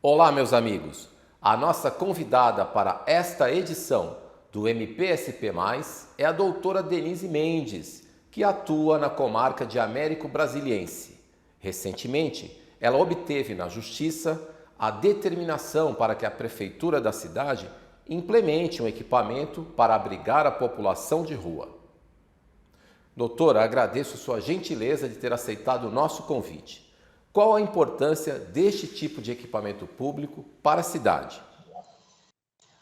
Olá, meus amigos! A nossa convidada para esta edição do MPSP+, é a doutora Denise Mendes, que atua na comarca de Américo Brasiliense. Recentemente, ela obteve na Justiça a determinação para que a Prefeitura da cidade implemente um equipamento para abrigar a população de rua. Doutora, agradeço sua gentileza de ter aceitado o nosso convite. Qual a importância deste tipo de equipamento público para a cidade?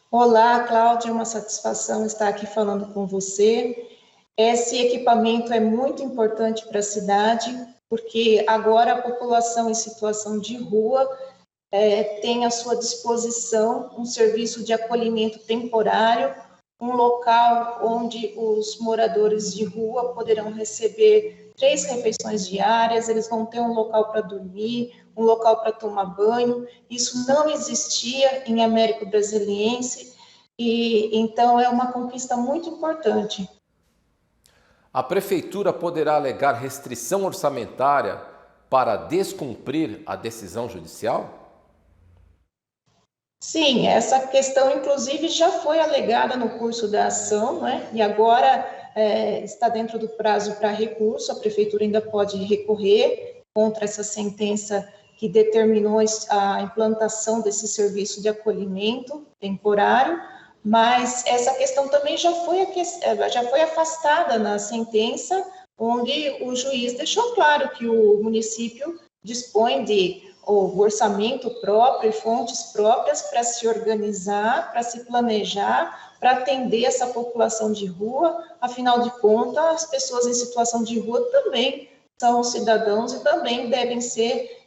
Olá, Cláudia, é uma satisfação estar aqui falando com você. Esse equipamento é muito importante para a cidade, porque agora a população em situação de rua tem à sua disposição um serviço de acolhimento temporário, um local onde os moradores de rua poderão receber 3 refeições diárias, eles vão ter um local para dormir, um local para tomar banho. Isso não existia em Américo Brasiliense, e então é uma conquista muito importante. A Prefeitura poderá alegar restrição orçamentária para descumprir a decisão judicial? Sim, essa questão, inclusive, já foi alegada no curso da ação, né? E agora está dentro do prazo para recurso, a prefeitura ainda pode recorrer contra essa sentença que determinou a implantação desse serviço de acolhimento temporário, mas essa questão também já foi afastada na sentença, onde o juiz deixou claro que o município dispõe de o orçamento próprio e fontes próprias para se organizar, para se planejar, para atender essa população de rua. Afinal de contas, as pessoas em situação de rua também são cidadãos e também devem ser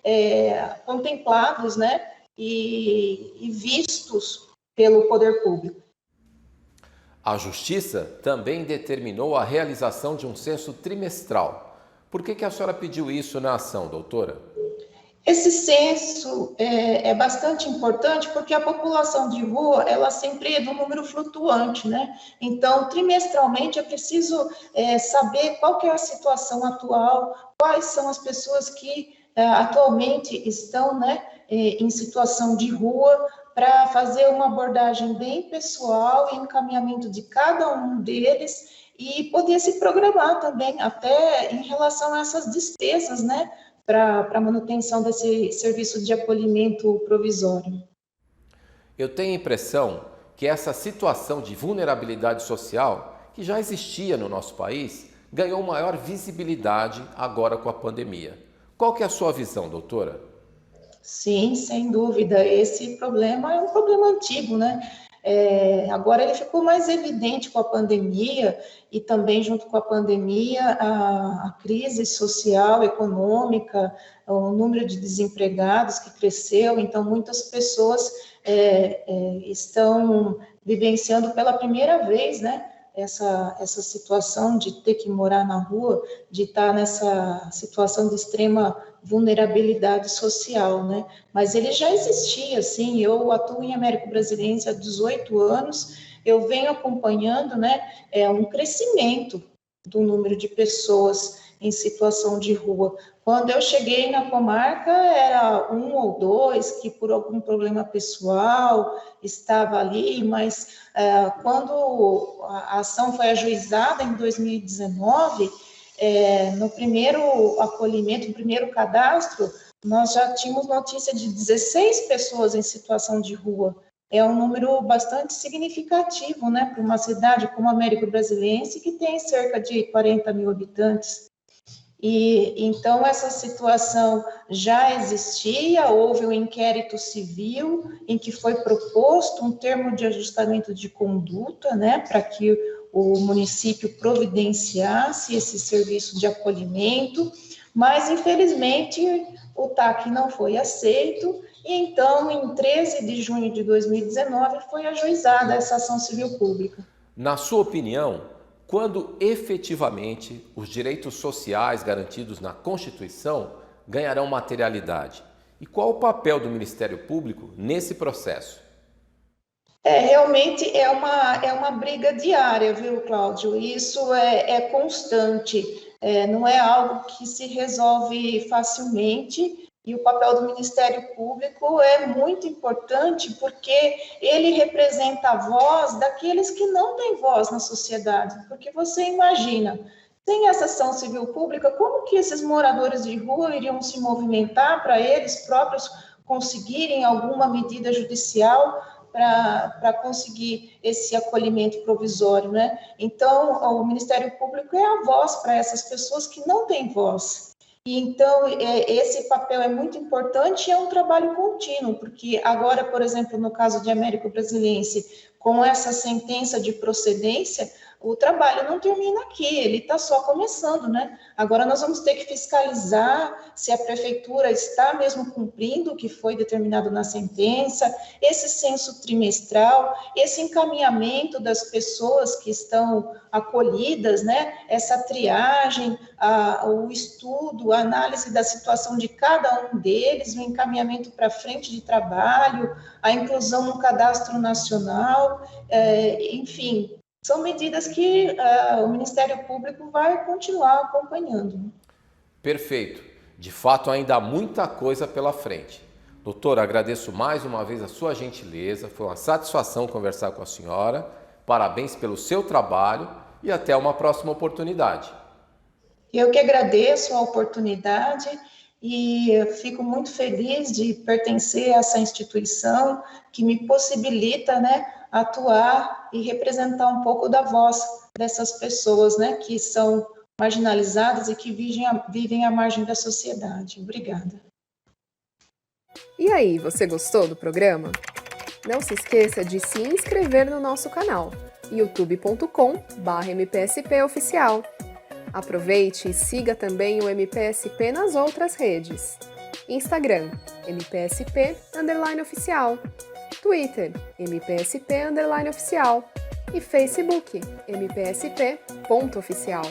contemplados, né, e vistos pelo poder público. A Justiça também determinou a realização de um censo trimestral. Por que a senhora pediu isso na ação, doutora? Esse censo é bastante importante porque a população de rua, ela sempre é de um número flutuante, né? Então, trimestralmente é preciso saber qual que é a situação atual, quais são as pessoas que atualmente estão, né, em situação de rua, para fazer uma abordagem bem pessoal e encaminhamento de cada um deles e poder se programar também, até em relação a essas despesas, né? Para a manutenção desse serviço de acolhimento provisório. Eu tenho a impressão que essa situação de vulnerabilidade social, que já existia no nosso país, ganhou maior visibilidade agora com a pandemia. Qual que é a sua visão, doutora? Sim, sem dúvida, esse problema é um problema antigo, né? Agora ele ficou mais evidente com a pandemia e também junto com a pandemia a crise social, econômica, o número de desempregados que cresceu, então muitas pessoas estão vivenciando pela primeira vez, né? Essa situação de ter que morar na rua, de estar nessa situação de extrema vulnerabilidade social, né? Mas ele já existia, assim, eu atuo em Américo Brasiliense há 18 anos, eu venho acompanhando, né, um crescimento do número de pessoas em situação de rua. Quando eu cheguei na comarca, era um ou dois que, por algum problema pessoal, estava ali, mas quando a ação foi ajuizada em 2019, no primeiro acolhimento, no primeiro cadastro, nós já tínhamos notícia de 16 pessoas em situação de rua. É um número bastante significativo, né, para uma cidade como Américo Brasiliense, que tem cerca de 40 mil habitantes. E então essa situação já existia, houve um inquérito civil em que foi proposto um termo de ajustamento de conduta, né, para que o município providenciasse esse serviço de acolhimento, mas infelizmente o TAC não foi aceito, e então em 13 de junho de 2019 foi ajuizada essa ação civil pública. Na sua opinião, quando efetivamente os direitos sociais garantidos na Constituição ganharão materialidade? E qual o papel do Ministério Público nesse processo? Realmente é uma briga diária, viu, Cláudio? Isso é constante, não é algo que se resolve facilmente, E o papel do Ministério Público é muito importante porque ele representa a voz daqueles que não têm voz na sociedade. Porque você imagina, sem essa ação civil pública, como que esses moradores de rua iriam se movimentar para eles próprios conseguirem alguma medida judicial para conseguir esse acolhimento provisório, né? Então, o Ministério Público é a voz para essas pessoas que não têm voz. E então, esse papel é muito importante e é um trabalho contínuo, porque agora, por exemplo, no caso de Américo Brasiliense, com essa sentença de procedência, o trabalho não termina aqui, ele está só começando, né? Agora nós vamos ter que fiscalizar se a prefeitura está mesmo cumprindo o que foi determinado na sentença, esse censo trimestral, esse encaminhamento das pessoas que estão acolhidas, né? Essa triagem, o estudo, a análise da situação de cada um deles, o encaminhamento para frente de trabalho, a inclusão no cadastro nacional, enfim, são medidas que o Ministério Público vai continuar acompanhando. Perfeito. De fato, ainda há muita coisa pela frente. Doutora, agradeço mais uma vez a sua gentileza. Foi uma satisfação conversar com a senhora. Parabéns pelo seu trabalho e até uma próxima oportunidade. Eu que agradeço a oportunidade e fico muito feliz de pertencer a essa instituição que me possibilita, né, atuar e representar um pouco da voz dessas pessoas, né, que são marginalizadas e que vivem à margem da sociedade. Obrigada. E aí, você gostou do programa? Não se esqueça de se inscrever no nosso canal, youtube.com/MPSP Oficial. Aproveite e siga também o MPSP nas outras redes. Instagram, MPSP_oficial. Twitter, MPSP_oficial. E Facebook, MPSP.oficial.